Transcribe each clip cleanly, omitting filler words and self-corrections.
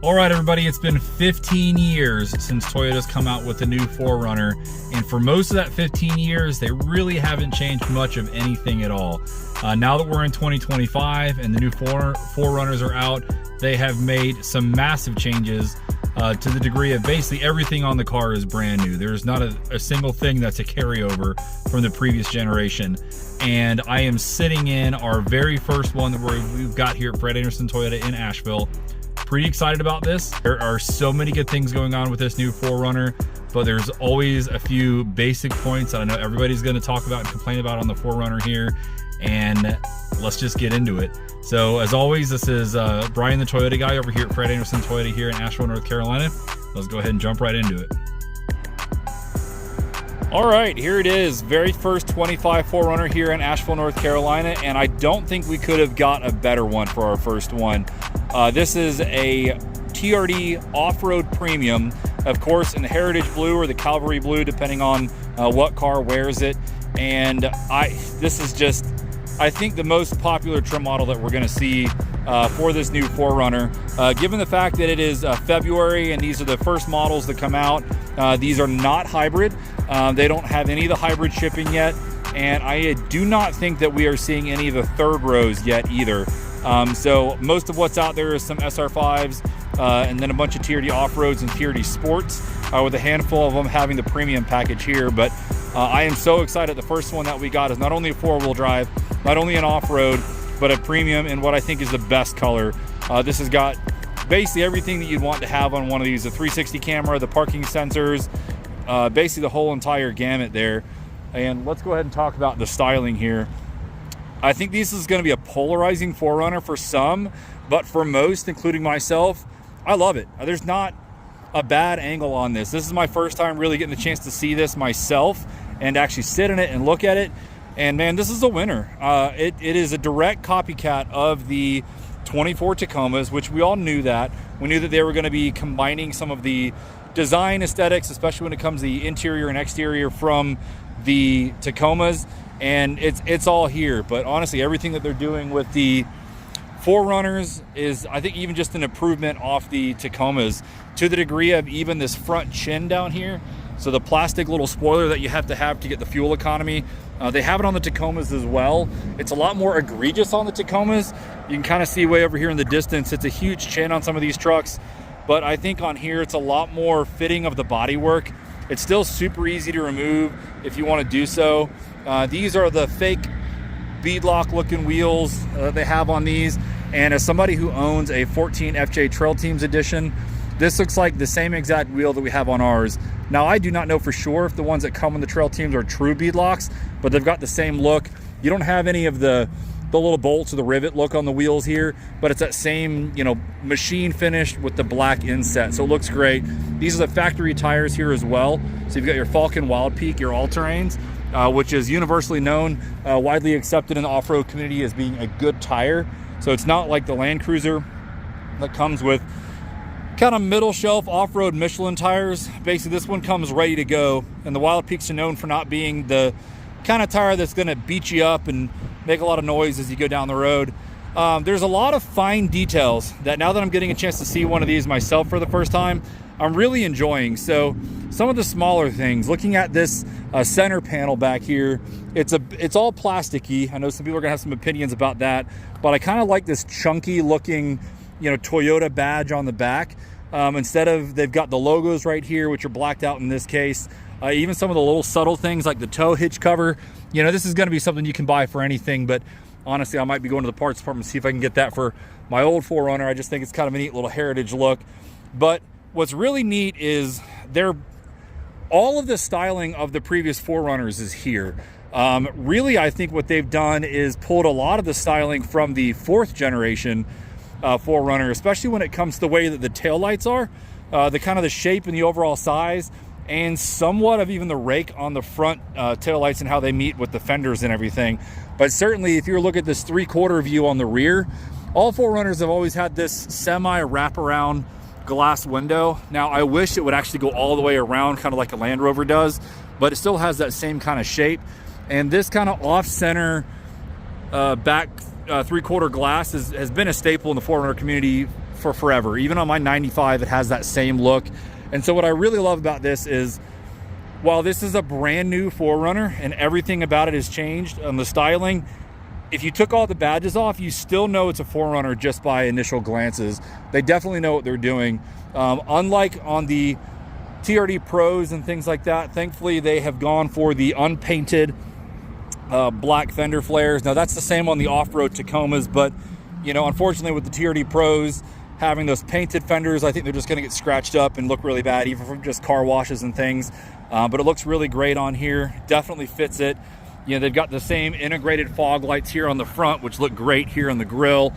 All right, everybody, it's been 15 years since Toyota's come out with the new 4Runner, and for most of that 15 years, they really haven't changed much of anything at all. Now that we're in 2025 and the new 4Runners are out, they have made some massive changes to the degree of basically everything on the car is brand new. There's not a single thing that's a carryover from the previous generation. And I am sitting in our very first one that we've got here at Fred Anderson Toyota in Asheville. Pretty excited about this. There are so many good things going on with this new 4Runner, but there's always a few basic points that I know everybody's going to talk about and complain about on the 4Runner here, and let's just get into it. So as always, this is Brian the Toyota guy over here at Fred Anderson Toyota here in Asheville, North Carolina. Let's go ahead and jump right into it. All right, here it is, very first 25 4Runner here in Asheville, North Carolina, and I don't think we could have got a better one for our first one. This is a TRD off-road premium, of course, in the Heritage Blue or the Cavalry Blue, depending on what car wears it. And this is just, I think, the most popular trim model that we're going to see for this new 4Runner. Given the fact that it is February and these are the first models that come out, these are not hybrid. They don't have any of the hybrid shipping yet, and I do not think that we are seeing any of the third rows yet either. So most of what's out there is some SR5s and then a bunch of TRD off-roads and TRD sports, with a handful of them having the premium package here. But I am so excited. The first one that we got is not only a four-wheel drive, not only an off-road, but a premium in what I think is the best color. This has got basically everything that you'd want to have on one of these: the 360 camera, the parking sensors, basically the whole entire gamut there. And let's go ahead and talk about the styling here. I think this is going to be a polarizing 4Runner for some, but for most, including myself, I love it. There's not a bad angle on this. This is my first time really getting the chance to see this myself and actually sit in it and look at it. And man, this is a winner. It is a direct copycat of the 24 Tacomas, which we all knew that. We knew that they were going to be combining some of the design aesthetics, especially when it comes to the interior and exterior from the Tacomas. And it's all here. But honestly, everything that they're doing with the 4Runners is, I think, even just an improvement off the Tacomas, to the degree of even this front chin down here. So the plastic little spoiler that you have to get the fuel economy, they have it on the Tacomas as well. It's a lot more egregious on the Tacomas. You can kind of see way over here in the distance, it's a huge chin on some of these trucks. But I think on here, it's a lot more fitting of the bodywork. It's still super easy to remove if you want to do so. These are the fake beadlock looking wheels they have on these. And as somebody who owns a 14 FJ Trail Teams edition, this looks like the same exact wheel that we have on ours. Now, I do not know for sure if the ones that come in the Trail Teams are true beadlocks, but they've got the same look. You don't have any of the little bolts or the rivet look on the wheels here, but it's that same, machine finish with the black inset. So it looks great. These are the factory tires here as well. So you've got your Falcon Wild Peak, your all-terrains, which is universally known, widely accepted in the off-road community as being a good tire. So it's not like the Land Cruiser that comes with kind of middle shelf off-road Michelin tires. Basically, this one comes ready to go, and the Wild Peaks are known for not being the kind of tire that's going to beat you up and make a lot of noise as you go down the road. There's a lot of fine details that, now that I'm getting a chance to see one of these myself for the first time, I'm really enjoying. So some of the smaller things, looking at this center panel back here, it's all plasticky. I know some people are gonna have some opinions about that, but I kind of like this chunky looking, Toyota badge on the back. Instead of, they've got the logos right here, which are blacked out in this case. Even some of the little subtle things like the tow hitch cover, this is going to be something you can buy for anything, but honestly, I might be going to the parts department to see if I can get that for my old 4Runner. I just think it's kind of a neat little heritage look. But what's really neat is all of the styling of the previous 4Runners is here. Really, I think what they've done is pulled a lot of the styling from the 4th generation 4Runner, especially when it comes to the way that the taillights are, the kind of the shape and the overall size, and somewhat of even the rake on the front taillights and how they meet with the fenders and everything. But certainly, if you look at this 3/4 view on the rear, all 4Runners have always had this semi wraparound glass window. Now, I wish it would actually go all the way around, kind of like a Land Rover does, but it still has that same kind of shape. And this kind of off-center back 3/4 glass has been a staple in the 4Runner community for forever. Even on my 95, it has that same look. And so what I really love about this is, while this is a brand new 4Runner and everything about it has changed on the styling, if you took all the badges off, you still know it's a 4Runner just by initial glances. They definitely know what they're doing. Unlike on the TRD Pros and things like that, thankfully they have gone for the unpainted black fender flares. Now that's the same on the off-road Tacomas, but you know, unfortunately with the TRD Pros having those painted fenders, I think they're just going to get scratched up and look really bad, even from just car washes and things. But it looks really great on here. Definitely fits it. You know, they've got the same integrated fog lights here on the front, which look great here on the grille.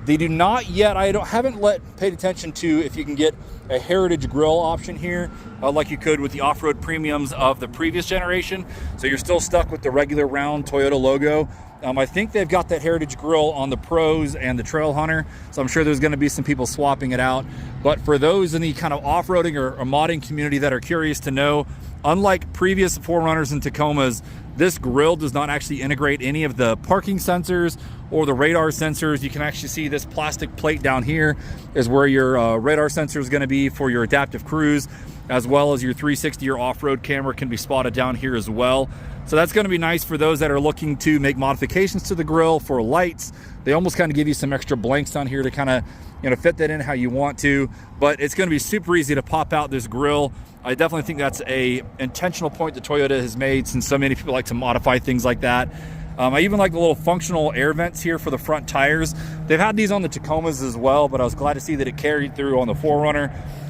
They do not yet, haven't paid attention to if you can get a heritage grille option here, like you could with the off-road premiums of the previous generation. So you're still stuck with the regular round Toyota logo. I think they've got that heritage grille on the Pros and the Trail Hunter, so I'm sure there's going to be some people swapping it out. But for those in the kind of off-roading or modding community that are curious to know, unlike previous 4Runners and Tacomas, this grille does not actually integrate any of the parking sensors or the radar sensors. You can actually see this plastic plate down here is where your radar sensor is going to be for your adaptive cruise, as well as your 360 or off-road camera can be spotted down here as well. So that's going to be nice for those that are looking to make modifications to the grille for lights. They almost kind of give you some extra blanks down here to kind of, you know, fit that in how you want to, but it's going to be super easy to pop out this grille. I definitely think that's a intentional point that Toyota has made, since so many people like to modify things like that. I even like the little functional air vents here for the front tires. They've had these on the Tacomas as well, but I was glad to see that it carried through on the 4Runner.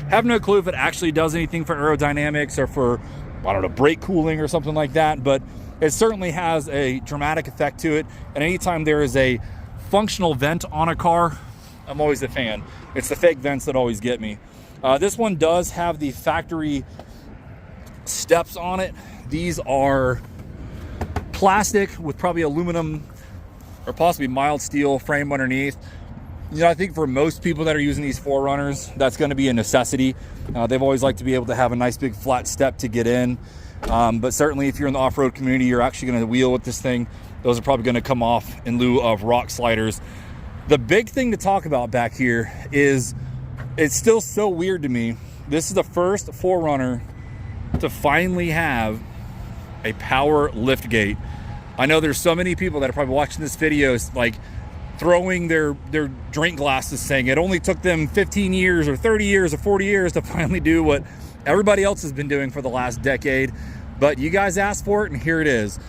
Have no clue if it actually does anything for aerodynamics or for, I don't know, brake cooling or something like that, but it certainly has a dramatic effect to it. And anytime there is a functional vent on a car, I'm always a fan. It's the fake vents that always get me. This one does have the factory steps on it. These are plastic with probably aluminum or possibly mild steel frame underneath. You know, I think for most people that are using these 4Runners, that's going to be a necessity. They've always liked to be able to have a nice big flat step to get in. But certainly if you're in the off-road community, you're actually going to wheel with this thing. Those are probably going to come off in lieu of rock sliders. The big thing to talk about back here is, it's still so weird to me. This is the first 4Runner to finally have a power lift gate. I know there's so many people that are probably watching this video like throwing their drink glasses, saying it only took them 15 years or 30 years or 40 years to finally do what everybody else has been doing for the last decade. But you guys asked for it, and here it is.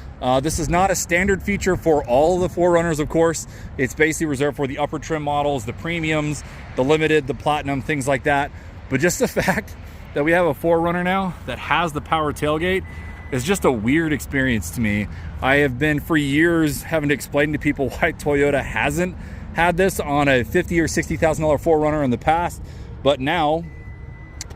This is not a standard feature for all of the 4Runners, of course. It's basically reserved for the upper trim models, the premiums, the limited, the platinum, things like that. But just the fact that we have a 4Runner now that has the power tailgate is just a weird experience to me. I have been for years having to explain to people why Toyota hasn't had this on a $50,000 or $60,000 4Runner in the past, but now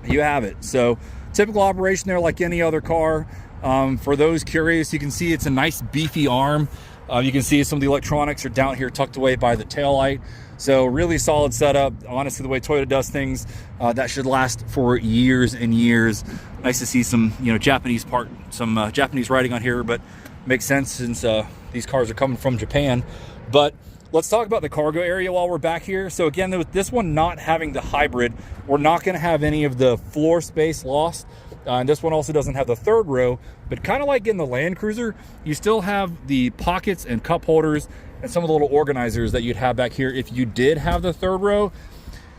you have it. So typical operation there like any other car. For those curious, you can see it's a nice beefy arm. You can see some of the electronics are down here tucked away by the taillight. So really solid setup. Honestly, the way Toyota does things, that should last for years and years. Nice to see some, you know, Japanese writing on here, but makes sense since these cars are coming from Japan. But let's talk about the cargo area while we're back here. So again, with this one not having the hybrid, we're not going to have any of the floor space lost. And this one also doesn't have the third row, but kind of like in the Land Cruiser, you still have the pockets and cup holders and some of the little organizers that you'd have back here if you did have the third row.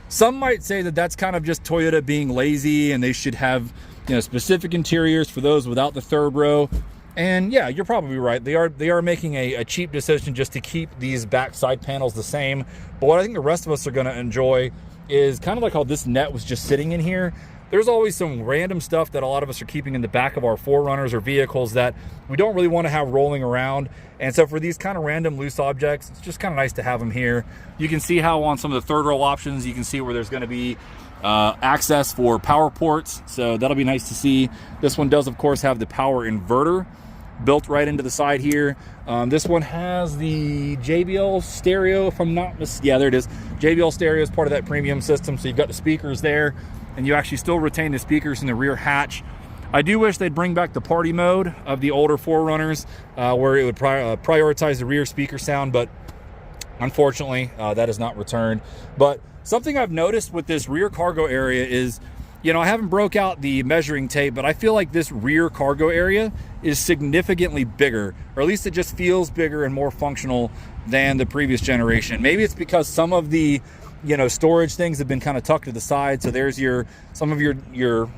Some might say that that's kind of just Toyota being lazy and they should have, you know, specific interiors for those without the third row. And yeah, you're probably right. They are making a cheap decision just to keep these back side panels the same. But what I think the rest of us are going to enjoy is kind of like how this net was just sitting in here. There's always some random stuff that a lot of us are keeping in the back of our 4Runners or vehicles that we don't really want to have rolling around. And so for these kind of random loose objects, it's just kind of nice to have them here. You can see how on some of the third row options, you can see where there's going to be access for power ports. So that'll be nice to see. This one does, of course, have the power inverter built right into the side here. This one has the JBL stereo, if I'm not mistaken. Yeah, there it is. JBL stereo is part of that premium system. So you've got the speakers there, and you actually still retain the speakers in the rear hatch. I do wish they'd bring back the party mode of the older 4Runners, where it would prioritize the rear speaker sound, but unfortunately that is not returned. But something I've noticed with this rear cargo area is, I haven't broke out the measuring tape, but I feel like this rear cargo area is significantly bigger, or at least it just feels bigger and more functional than the previous generation. Maybe it's because some of the, storage things have been kind of tucked to the side. So there's some of your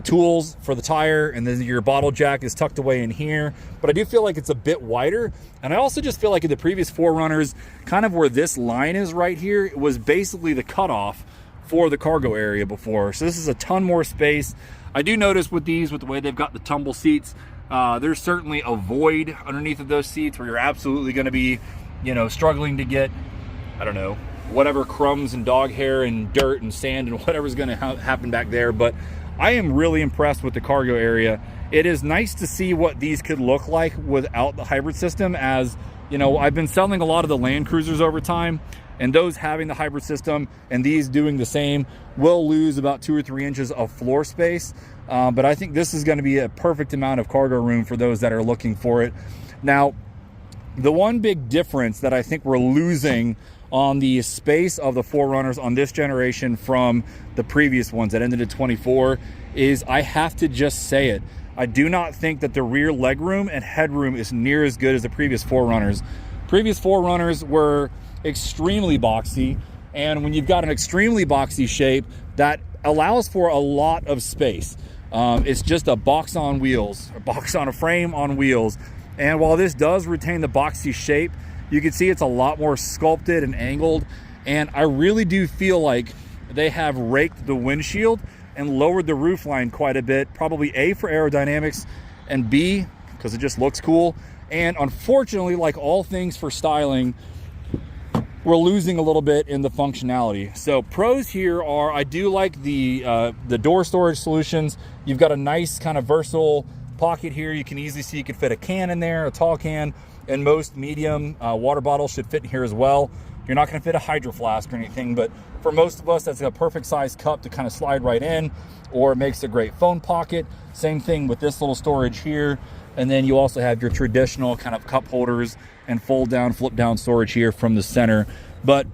tools for the tire, and then your bottle jack is tucked away in here. But I do feel like it's a bit wider. And I also just feel like in the previous 4Runners, kind of where this line is right here, it was basically the cutoff for the cargo area before. So this is a ton more space. I do notice with these, with the way they've got the tumble seats, there's certainly a void underneath of those seats where you're absolutely going to be, struggling to get, I don't know, whatever crumbs and dog hair and dirt and sand and whatever's going to happen back there. But I am really impressed with the cargo area. It is nice to see what these could look like without the hybrid system. As I've been selling a lot of the Land Cruisers over time, and those having the hybrid system and these doing the same will lose about 2 or 3 inches of floor space. But I think this is going to be a perfect amount of cargo room for those that are looking for it. Now, the one big difference that I think we're losing on the space of the 4Runners on this generation from the previous ones that ended at 24 is, I have to just say it, I do not think that the rear legroom and headroom is near as good as the previous 4Runners. Previous 4Runners were extremely boxy, and when you've got an extremely boxy shape, that allows for a lot of space. It's just a box on wheels, a box on a frame on wheels. And while this does retain the boxy shape, you can see it's a lot more sculpted and angled. And I really do feel like they have raked the windshield and lowered the roof line quite a bit. Probably A, for aerodynamics, and B, because it just looks cool. And unfortunately, like all things for styling, we're losing a little bit in the functionality. So pros here are, I do like the door storage solutions. You've got a nice kind of versatile pocket here. You can easily see you could fit a can in there, a tall can, and most medium water bottles should fit in here as well. You're not going to fit a hydro flask or anything, but for most of us, that's a perfect size cup to kind of slide right in, or it makes a great phone pocket. Same thing with this little storage here. And then you also have your traditional kind of cup holders and fold down, flip down storage here from the center. But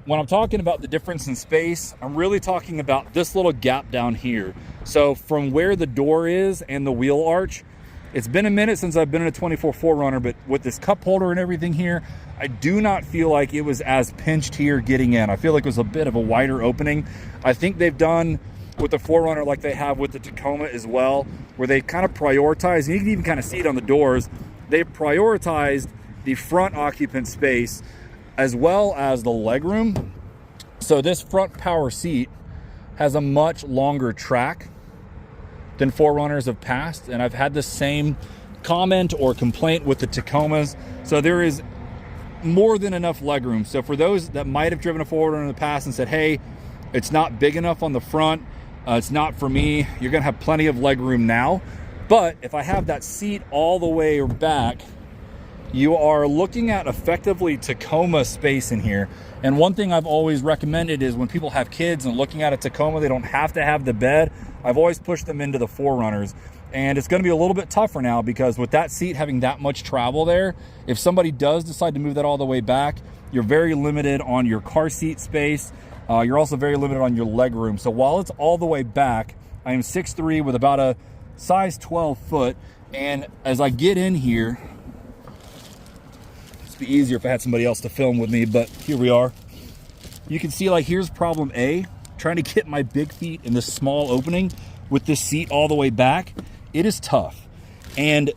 when I'm talking about the difference in space, I'm really talking about this little gap down here. So from where the door is and the wheel arch, it's been a minute since I've been in a 24 4Runner, but with this cup holder and everything here, I do not feel like it was as pinched here getting in. I feel like it was a bit of a wider opening. I think they've done with the 4Runner like they have with the Tacoma as well, where they kind of prioritize, and you can even kind of see it on the doors, they've prioritized the front occupant space as well as the legroom. So this front power seat has a much longer track than 4Runners have passed, and I've had the same comment or complaint with the Tacomas. So there is more than enough legroom. So for those that might have driven a 4Runner in the past and said, hey, it's not big enough on the front, it's not for me, you're gonna have plenty of legroom now. But if I have that seat all the way back, you are looking at effectively Tacoma space in here. And one thing I've always recommended is when people have kids and looking at a Tacoma, they don't have to have the bed. I've always pushed them into the 4Runners. And it's gonna be a little bit tougher now because with that seat having that much travel there, if somebody does decide to move that all the way back, you're very limited on your car seat space. You're also very limited on your leg room. So while it's all the way back, I am 6'3" with about a size 12 foot. And as I get in here, it'd be easier if I had somebody else to film with me, but here we are. You can see, like, here's problem A, trying to get my big feet in this small opening with this seat all the way back. It is tough. And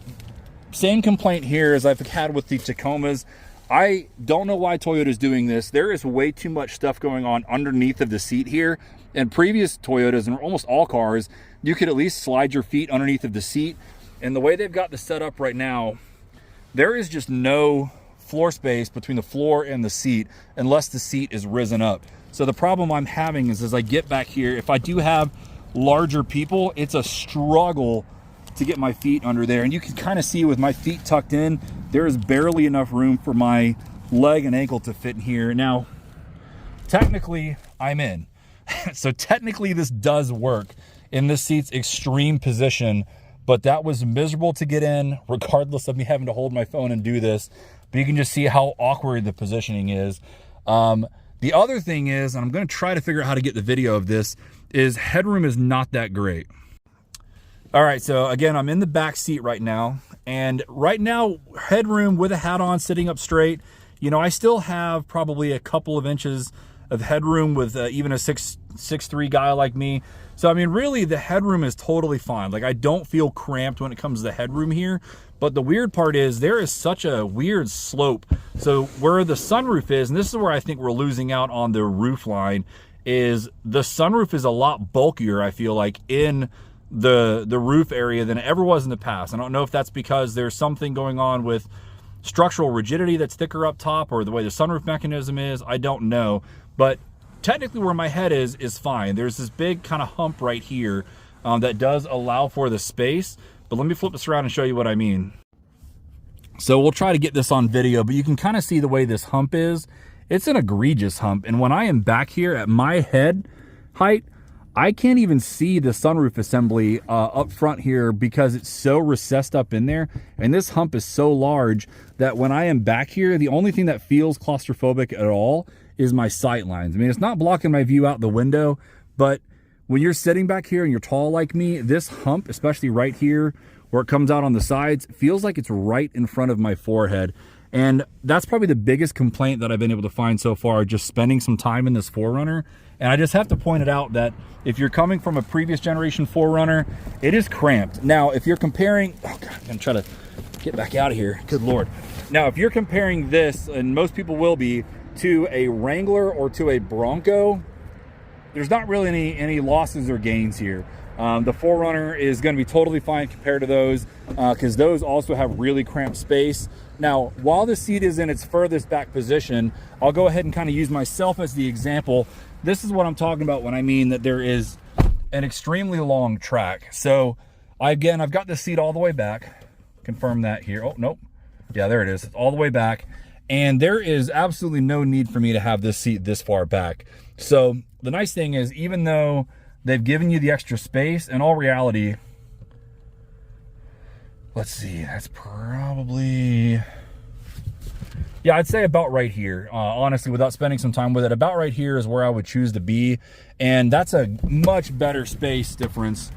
same complaint here as I've had with the Tacomas. I don't know why Toyota's doing this. There is way too much stuff going on underneath of the seat here. And previous Toyotas and almost all cars, you could at least slide your feet underneath of the seat. And the way they've got this set up right now, there is just no floor space between the floor and the seat unless the seat is risen up. So the problem I'm having is as I get back here, if I do have larger people, it's a struggle to get my feet under there. And you can kind of see with my feet tucked in, there is barely enough room for my leg and ankle to fit in here. Now, technically, I'm in. So technically, this does work in this seat's extreme position, but that was miserable to get in, regardless of me having to hold my phone and do this. But you can just see how awkward the positioning is. The other thing is, and I'm going to try to figure out how to get the video of this, is headroom is not that great. All right, so again, I'm in the back seat right now, and right now, headroom with a hat on, sitting up straight, you know, I still have probably a couple of inches of headroom with even a 6'3" guy like me. So, I mean, really, the headroom is totally fine. Like, I don't feel cramped when it comes to the headroom here. But the weird part is there is such a weird slope. So where the sunroof is, and this is where I think we're losing out on the roof line, is the sunroof is a lot bulkier, I feel like, in the roof area than it ever was in the past. I don't know if that's because there's something going on with structural rigidity that's thicker up top, or the way the sunroof mechanism is. I don't know. But technically where my head is fine. There's this big kind of hump right here that does allow for the space. But let me flip this around and show you what I mean. So we'll try to get this on video, but you can kind of see the way this hump is. It's an egregious hump. And when I am back here at my head height, I can't even see the sunroof assembly up front here because it's so recessed up in there. And this hump is so large that when I am back here, the only thing that feels claustrophobic at all is my sight lines. I mean, it's not blocking my view out the window, but when you're sitting back here and you're tall like me, this hump, especially right here where it comes out on the sides, feels like it's right in front of my forehead. And that's probably the biggest complaint that I've been able to find so far, just spending some time in this 4Runner. And I just have to point it out that if you're coming from a previous generation 4Runner, it is cramped. Now, if you're comparing, oh God, I'm trying to get back out of here. Good Lord. Now, if you're comparing this, and most people will be, to a Wrangler or to a Bronco, there's not really any losses or gains here. The 4Runner is going to be totally fine compared to those because those also have really cramped space. Now, while the seat is in its furthest back position, I'll go ahead and kind of use myself as the example. This is what I'm talking about when I mean that there is an extremely long track. So again, I've got the seat all the way back. Confirm that here. Oh, nope. Yeah, there it is. It's all the way back. And there is absolutely no need for me to have this seat this far back. So the nice thing is, even though they've given you the extra space, in all reality, let's see, that's probably, yeah, I'd say about right here. Honestly, without spending some time with it, about right here is where I would choose to be. And that's a much better space difference.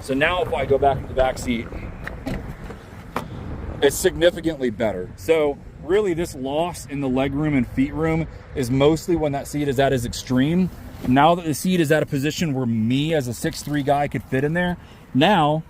So now if I go back to the back seat, it's significantly better. So really, this loss in the legroom and feet room is mostly when that seat is at its extreme. Now that the seat is at a position where me as a 6'3" guy could fit in there, now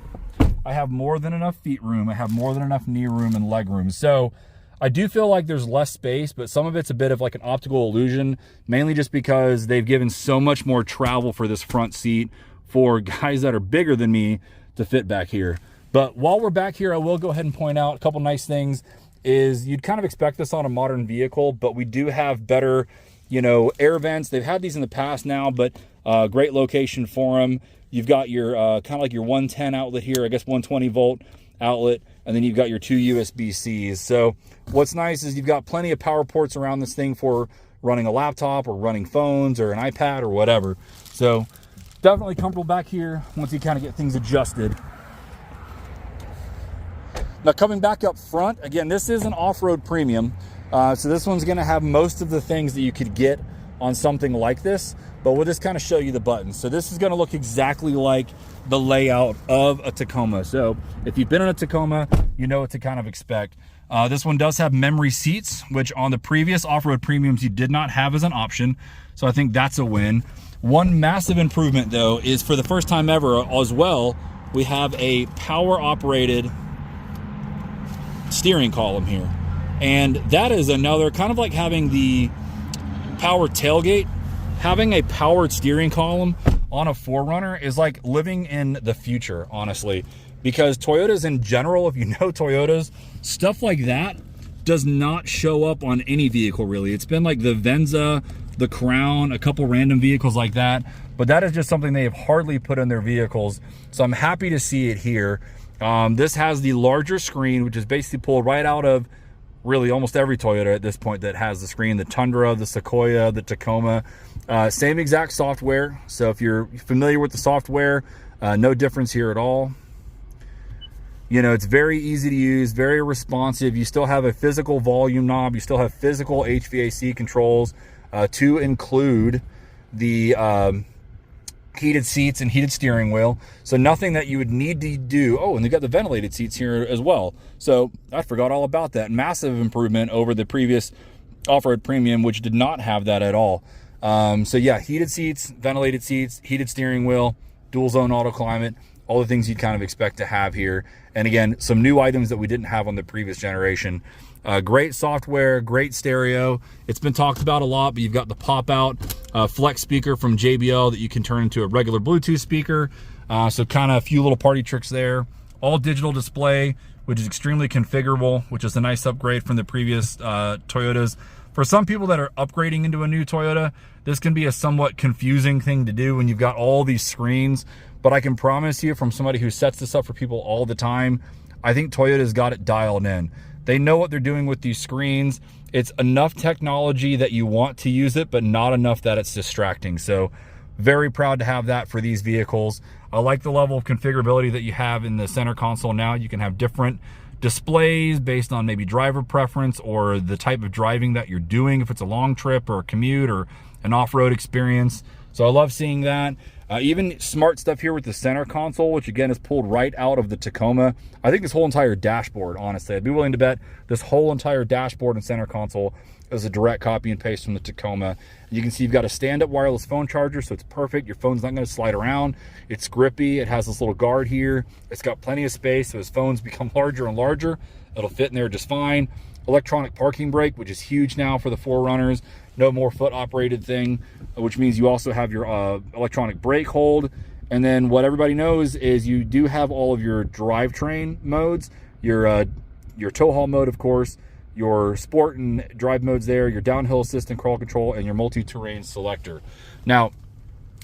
I have more than enough feet room. I have more than enough knee room and leg room. So I do feel like there's less space, but some of it's a bit of like an optical illusion, mainly just because they've given so much more travel for this front seat for guys that are bigger than me to fit back here. But while we're back here, I will go ahead and point out a couple nice things. Is you'd kind of expect this on a modern vehicle, but we do have better, you know, air vents. They've had these in the past now, but great location for them. You've got your kind of like your 110 outlet here, I guess 120 volt outlet, and then you've got your 2 USB-Cs. So what's nice is you've got plenty of power ports around this thing for running a laptop or running phones or an iPad or whatever. So definitely comfortable back here once you kind of get things adjusted. Now coming back up front, again, this is an off-road premium. So this one's gonna have most of the things that you could get on something like this, but we'll just kind of show you the buttons. So this is gonna look exactly like the layout of a Tacoma. So if you've been in a Tacoma, you know what to kind of expect. This one does have memory seats, which on the previous off-road premiums you did not have as an option. So I think that's a win. One massive improvement though is for the first time ever as well, we have a power operated steering column here. And that is another kind of like having the power tailgate. Having a powered steering column on a 4Runner is like living in the future, honestly, because Toyotas in general, if you know Toyotas, stuff like that does not show up on any vehicle really. It's been like the Venza, the Crown, a couple random vehicles like that, but that is just something they have hardly put in their vehicles. So I'm happy to see it here. This has the larger screen, which is basically pulled right out of really almost every Toyota at this point that has the screen. The Tundra, the Sequoia, the Tacoma, same exact software. So if you're familiar with the software, no difference here at all. You know, it's very easy to use, very responsive. You still have a physical volume knob. You still have physical HVAC controls. to include the heated seats and heated steering wheel. So nothing that you would need to do. Oh, and they got the ventilated seats here as well. So I forgot all about that. Massive improvement over the previous off-road premium, which did not have that at all. So yeah, heated seats, ventilated seats, heated steering wheel, dual zone auto climate, all the things you'd kind of expect to have here. And again, some new items that we didn't have on the previous generation. Great software, great stereo. It's been talked about a lot, but you've got the pop-out flex speaker from JBL that you can turn into a regular Bluetooth speaker. So kind of a few little party tricks there. All digital display, which is extremely configurable, which is a nice upgrade from the previous Toyotas. For some people that are upgrading into a new Toyota, this can be a somewhat confusing thing to do when you've got all these screens. But I can promise you, from somebody who sets this up for people all the time, I think Toyota's got it dialed in. They know what they're doing with these screens. It's enough technology that you want to use it, but not enough that it's distracting. So very proud to have that for these vehicles. I like the level of configurability that you have in the center console now. You can have different displays based on maybe driver preference or the type of driving that you're doing, if it's a long trip or a commute or an off-road experience. So I love seeing that. Even smart stuff here with the center console, which again is pulled right out of the Tacoma. I think this whole entire dashboard, honestly, I'd be willing to bet this whole entire dashboard and center console is a direct copy and paste from the Tacoma. You can see you've got a stand-up wireless phone charger, so it's perfect. Your phone's not going to slide around. It's grippy. It has this little guard here. It's got plenty of space, so as phones become larger and larger, it'll fit in there just fine. Electronic parking brake, which is huge now for the 4Runners. No more foot-operated thing, which means you also have your electronic brake hold. And then what everybody knows is you do have all of your drivetrain modes, your tow haul mode, of course, your sport and drive modes there, your downhill assist and crawl control, and your multi-terrain selector. Now,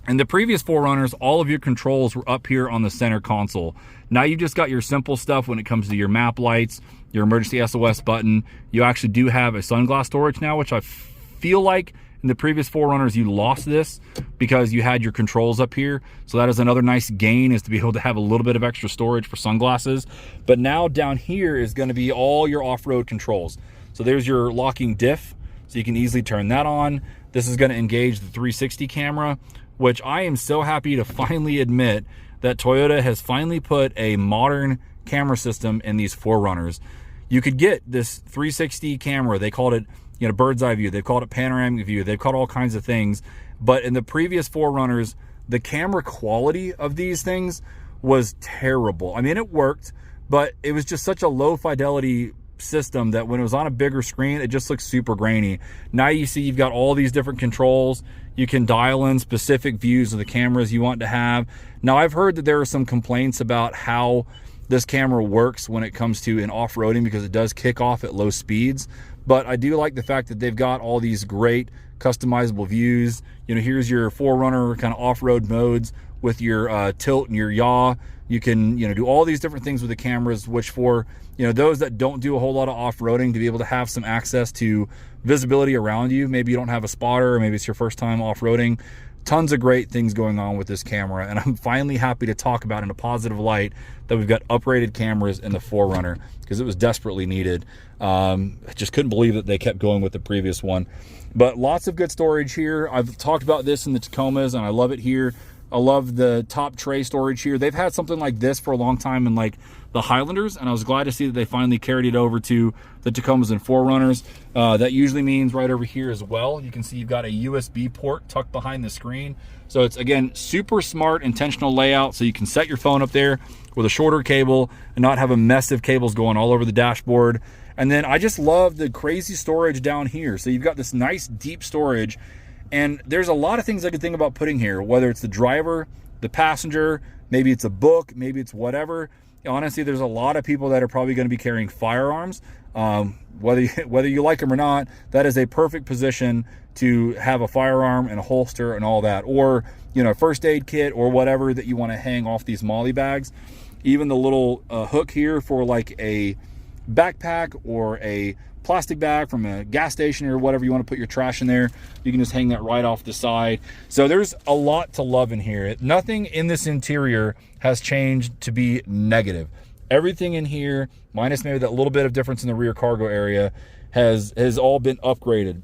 in the previous 4Runners, all of your controls were up here on the center console. Now you've just got your simple stuff when it comes to your map lights, your emergency SOS button. You actually do have a sunglass storage now, which I feel like in the previous 4Runners you lost this because you had your controls up here. So that is another nice gain, is to be able to have a little bit of extra storage for sunglasses. But now down here is going to be all your off-road controls. So there's your locking diff, so you can easily turn that on. This is going to engage the 360 camera, which I am so happy to finally admit that Toyota has finally put a modern camera system in these 4Runners. You could get this 360 camera. They called it, you know, bird's eye view. They've called it panoramic view. They've called all kinds of things. But in the previous 4Runners, the camera quality of these things was terrible. I mean, it worked, but it was just such a low fidelity system that when it was on a bigger screen, it just looks super grainy. Now you see you've got all these different controls. You can dial in specific views of the cameras you want to have. Now, I've heard that there are some complaints about how this camera works when it comes to in off-roading, because it does kick off at low speeds. But I do like the fact that they've got all these great customizable views. You know, here's your 4Runner kind of off-road modes with your tilt and your yaw. You can, you know, do all these different things with the cameras, which for, you know, those that don't do a whole lot of off-roading, to be able to have some access to visibility around you. Maybe you don't have a spotter, or maybe it's your first time off-roading. Tons of great things going on with this camera, and I'm finally happy to talk about in a positive light that we've got upgraded cameras in the 4Runner, because it was desperately needed. I just couldn't believe that they kept going with the previous one. But lots of good storage here. I've talked about this in the Tacomas, and I love it here. I love the top tray storage here. They've had something like this for a long time in like the Highlanders, and I was glad to see that they finally carried it over to the Tacomas and 4Runners. That usually means right over here as well, you can see you've got a USB port tucked behind the screen. So it's, again, super smart, intentional layout, so you can set your phone up there with a shorter cable and not have a mess of cables going all over the dashboard. And then I just love the crazy storage down here. So you've got this nice deep storage, and there's a lot of things I could think about putting here, whether it's the driver, the passenger, maybe it's a book, maybe it's whatever. Honestly, there's a lot of people that are probably going to be carrying firearms. Whether you like them or not, that is a perfect position to have a firearm and a holster and all that, or, you know, first aid kit or whatever that you want to hang off these MOLLE bags. Even the little hook here for like a backpack or a plastic bag from a gas station or whatever you want to put your trash in there, you can just hang that right off the side. So there's a lot to love in here. Nothing in this interior has changed to be negative. Everything in here, minus maybe that little bit of difference in the rear cargo area, has all been upgraded.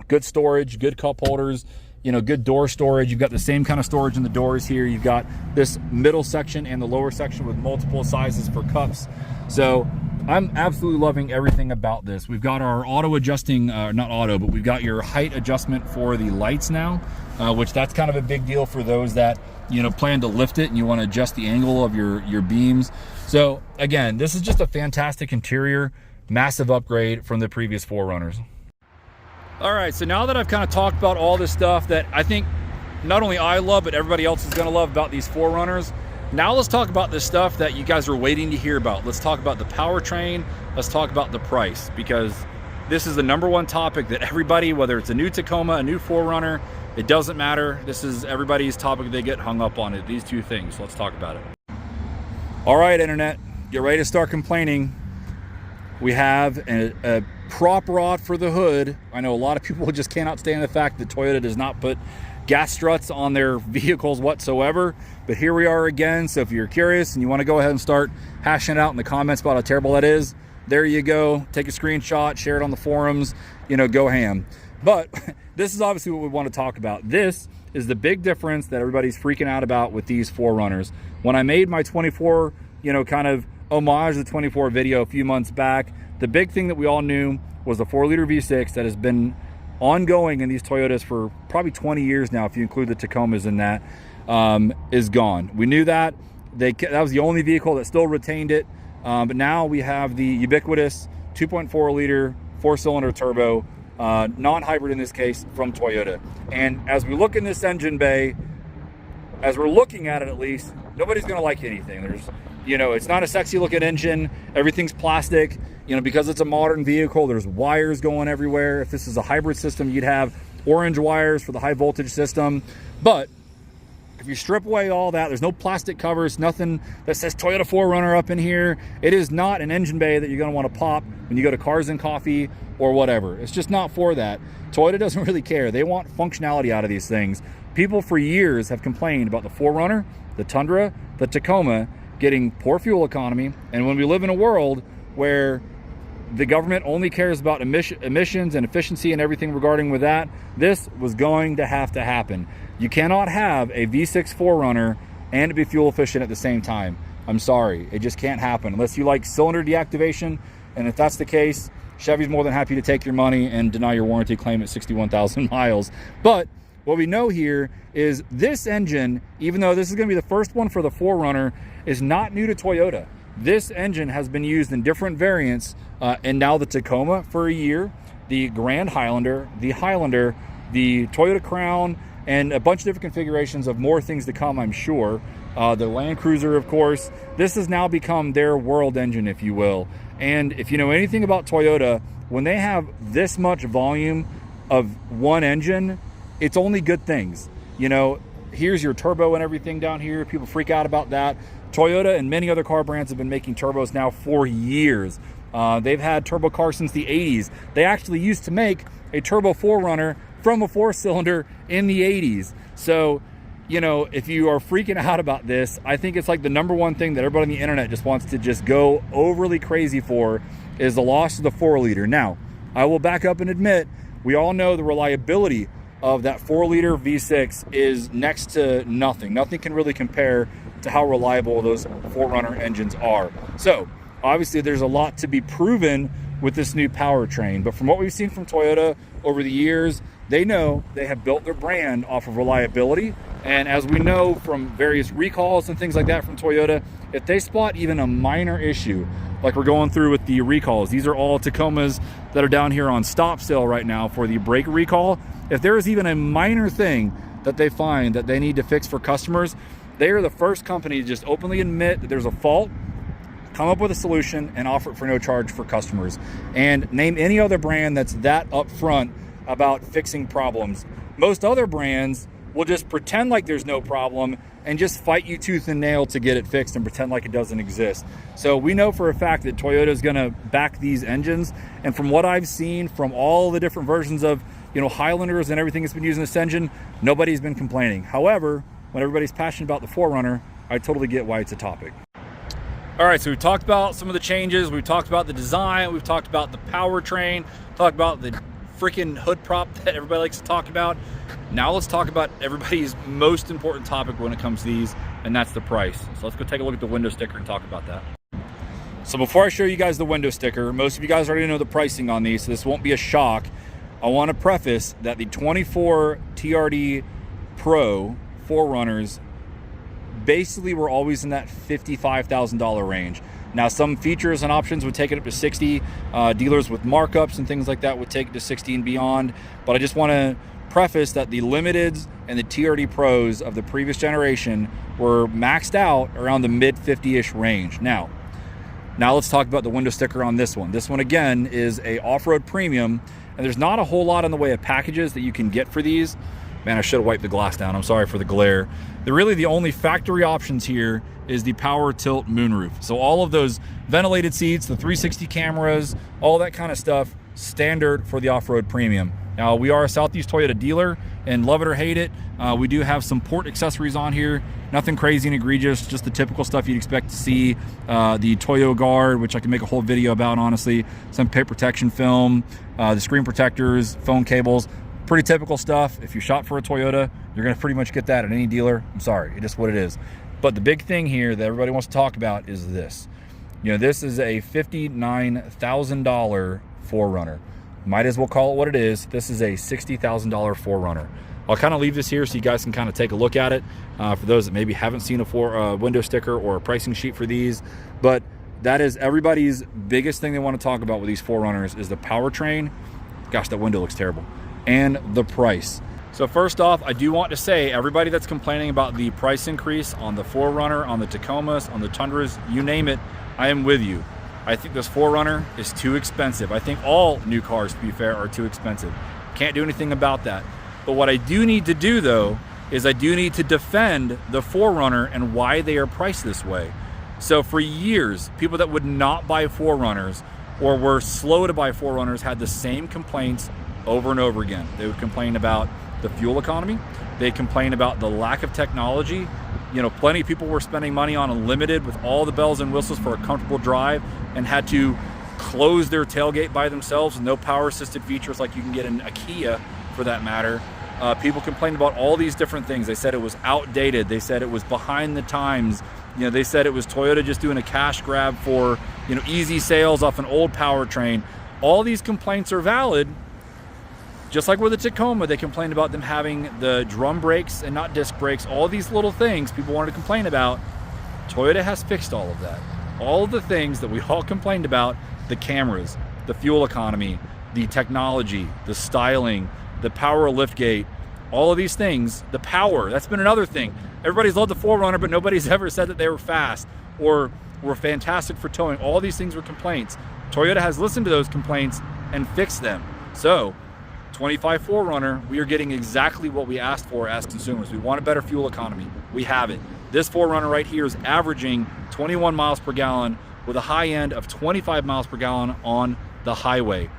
good storage, good cup holders, you know, good door storage. You've got the same kind of storage in the doors here. You've got this middle section and the lower section with multiple sizes for cups. So I'm absolutely loving everything about this. We've got our auto adjusting, not auto, but we've got your height adjustment for the lights now, which that's kind of a big deal for those that, you know, plan to lift it and you want to adjust the angle of your beams. So again, this is just a fantastic interior, massive upgrade from the previous 4Runners. All right, so now that I've kind of talked about all this stuff that I think not only I love, but everybody else is gonna love about these 4Runners, now let's talk about the stuff that you guys are waiting to hear about. Let's talk about the powertrain, let's talk about the price, because this is the #1 topic that everybody, whether it's a new Tacoma, a new 4Runner, it doesn't matter. This is everybody's topic. They get hung up on it, these two things. So let's talk about it. All right, internet, get ready to start complaining. We have a prop rod for the hood. I know a lot of people just cannot stand the fact that Toyota does not put gas struts on their vehicles whatsoever, but here we are again. So if you're curious and you want to go ahead and start hashing it out in the comments about how terrible that is, there you go. Take a screenshot, share it on the forums, you know, go ham. But this is obviously what we want to talk about. This is the big difference that everybody's freaking out about with these 4Runners. When I made my 24, you know, kind of homage to the 24 video a few months back, the big thing that we all knew was the 4-liter V6 that has been ongoing in these Toyotas for probably 20 years now, if you include the Tacomas in that, is gone. We knew that. That was the only vehicle that still retained it. But now we have the ubiquitous 2.4-liter 4-cylinder turbo, non-hybrid in this case, from Toyota. And as we look in this engine bay, as we're looking at it at least, nobody's gonna like anything. There's, you know, it's not a sexy looking engine. Everything's plastic. You know, because it's a modern vehicle, there's wires going everywhere. If this is a hybrid system, you'd have orange wires for the high voltage system. But if you strip away all that, there's no plastic covers, nothing that says Toyota 4Runner up in here. It is not an engine bay that you're gonna wanna pop when you go to Cars and Coffee or whatever. It's just not for that. Toyota doesn't really care. They want functionality out of these things. People for years have complained about the 4Runner, the Tundra, the Tacoma getting poor fuel economy. And when we live in a world where the government only cares about emissions and efficiency and everything regarding with that, this was going to have to happen. You cannot have a V6 4Runner and be fuel efficient at the same time. I'm sorry, it just can't happen unless you like cylinder deactivation. And if that's the case, Chevy's more than happy to take your money and deny your warranty claim at 61,000 miles. But what we know here is this engine, even though this is going to be the first one for the 4Runner, is not new to Toyota. This engine has been used in different variants, and now the Tacoma for a year, the Grand Highlander, the Highlander, the Toyota Crown, and a bunch of different configurations of more things to come, I'm sure. The Land Cruiser, of course. This has now become their world engine, if you will. And if you know anything about Toyota, when they have this much volume of one engine, it's only good things. You know, here's your turbo and everything down here. People freak out about that. Toyota and many other car brands have been making turbos now for years. They've had turbo cars since the 80s. They actually used to make a turbo 4Runner from a 4-cylinder in the 80s. So, you know, if you are freaking out about this, I think it's like the #1 thing that everybody on the internet just wants to just go overly crazy for is the loss of the 4-liter. Now, I will back up and admit, we all know the reliability of that 4-liter V6 is next to nothing. Nothing can really compare to how reliable those 4Runner engines are. So obviously there's a lot to be proven with this new powertrain, but from what we've seen from Toyota over the years, they know they have built their brand off of reliability. And as we know from various recalls and things like that from Toyota, if they spot even a minor issue, like we're going through with the recalls, these are all Tacomas that are down here on stop sale right now for the brake recall. If there is even a minor thing that they find that they need to fix for customers, they are the first company to just openly admit that there's a fault, come up with a solution, and offer it for no charge for customers. And name any other brand that's that upfront about fixing problems. Most other brands will just pretend like there's no problem and just fight you tooth and nail to get it fixed and pretend like it doesn't exist. So we know for a fact that Toyota is gonna back these engines. And from what I've seen from all the different versions of, you know, Highlanders and everything that's been using this engine, nobody's been complaining. However, when everybody's passionate about the 4Runner, I totally get why it's a topic. All right, so we've talked about some of the changes, we've talked about the design, we've talked about the powertrain, talked about the freaking hood prop that everybody likes to talk about. Now let's talk about everybody's most important topic when it comes to these, and that's the price. So let's go take a look at the window sticker and talk about that. So before I show you guys the window sticker, most of you guys already know the pricing on these, so this won't be a shock. I want to preface that the 24 TRD Pro 4Runners basically were always in that $55,000 range. Now some features and options would take it up to 60. Dealers with markups and things like that would take it to 60 and beyond. But I just want to preface that the Limiteds and the TRD Pros of the previous generation were maxed out around the mid 50-ish range. Now let's talk about the window sticker on this one. This one again is a off-road premium, and there's not a whole lot in the way of packages that you can get for these. Man, I should have wiped the glass down. I'm sorry for the glare. Really the only factory options here is the power tilt moonroof. So all of those ventilated seats, the 360 cameras, all that kind of stuff, standard for the off-road premium. Now, we are a Southeast Toyota dealer, and love it or hate it, we do have some port accessories on here. Nothing crazy and egregious, just the typical stuff you'd expect to see. The Toyo Guard, which I can make a whole video about, honestly. Some paint protection film, the screen protectors, phone cables. Pretty typical stuff. If you shop for a Toyota, you're gonna pretty much get that at any dealer. I'm sorry, it's just what it is. But the big thing here that everybody wants to talk about is this. You know, this is a $59,000 4Runner. Might as well call it what it is. This is a $60,000 4Runner. I'll kind of leave this here so you guys can kind of take a look at it for those that maybe haven't seen a window sticker or a pricing sheet for these. But that is everybody's biggest thing they want to talk about with these 4Runners is the powertrain. Gosh, that window looks terrible. And the price. So first off, I do want to say, everybody that's complaining about the price increase on the 4Runner, on the Tacomas, on the Tundras, you name it, I am with you. I think this 4Runner is too expensive. I think all new cars, to be fair, are too expensive. Can't do anything about that. But what I do need to do, though, is I do need to defend the 4Runner and why they are priced this way. So for years, people that would not buy 4Runners or were slow to buy 4Runners had the same complaints over and over again. They would complain about the fuel economy. They complain about the lack of technology. You know, plenty of people were spending money on a Limited with all the bells and whistles for a comfortable drive and had to close their tailgate by themselves with no power assisted features like you can get in a Kia for that matter. People complained about all these different things. They said it was outdated. They said it was behind the times. You know, they said it was Toyota just doing a cash grab for, you know, easy sales off an old powertrain. All these complaints are valid. Just like with the Tacoma, they complained about them having the drum brakes and not disc brakes. All these little things people wanted to complain about. Toyota has fixed all of that. All of the things that we all complained about, the cameras, the fuel economy, the technology, the styling, the power liftgate, all of these things, the power, that's been another thing. Everybody's loved the 4Runner, but nobody's ever said that they were fast or were fantastic for towing. All these things were complaints. Toyota has listened to those complaints and fixed them. So, 25 4Runner, we are getting exactly what we asked for as consumers. We want a better fuel economy. We have it. This 4Runner right here is averaging 21 miles per gallon with a high end of 25 miles per gallon on the highway.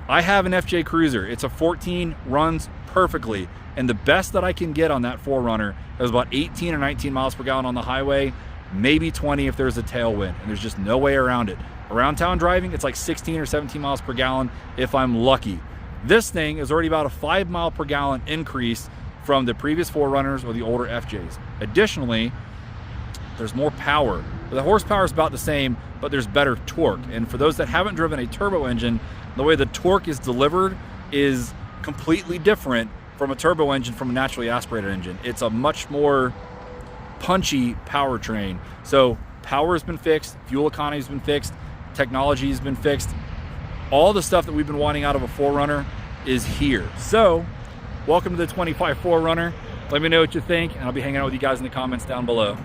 I have an FJ Cruiser. It's a 14, runs perfectly. And the best that I can get on that 4Runner is about 18 or 19 miles per gallon on the highway, maybe 20 if there's a tailwind, and there's just no way around it. Around town driving, it's like 16 or 17 miles per gallon if I'm lucky. This thing is already about a 5 mile per gallon increase from the previous 4Runners or the older FJs. Additionally, there's more power. The horsepower is about the same, but there's better torque. And for those that haven't driven a turbo engine, the way the torque is delivered is completely different from a turbo engine from a naturally aspirated engine. It's a much more punchy powertrain. So power has been fixed, fuel economy has been fixed, technology has been fixed. All the stuff that we've been wanting out of a 4Runner is here. So, welcome to the 25 4Runner. Let me know what you think, and I'll be hanging out with you guys in the comments down below.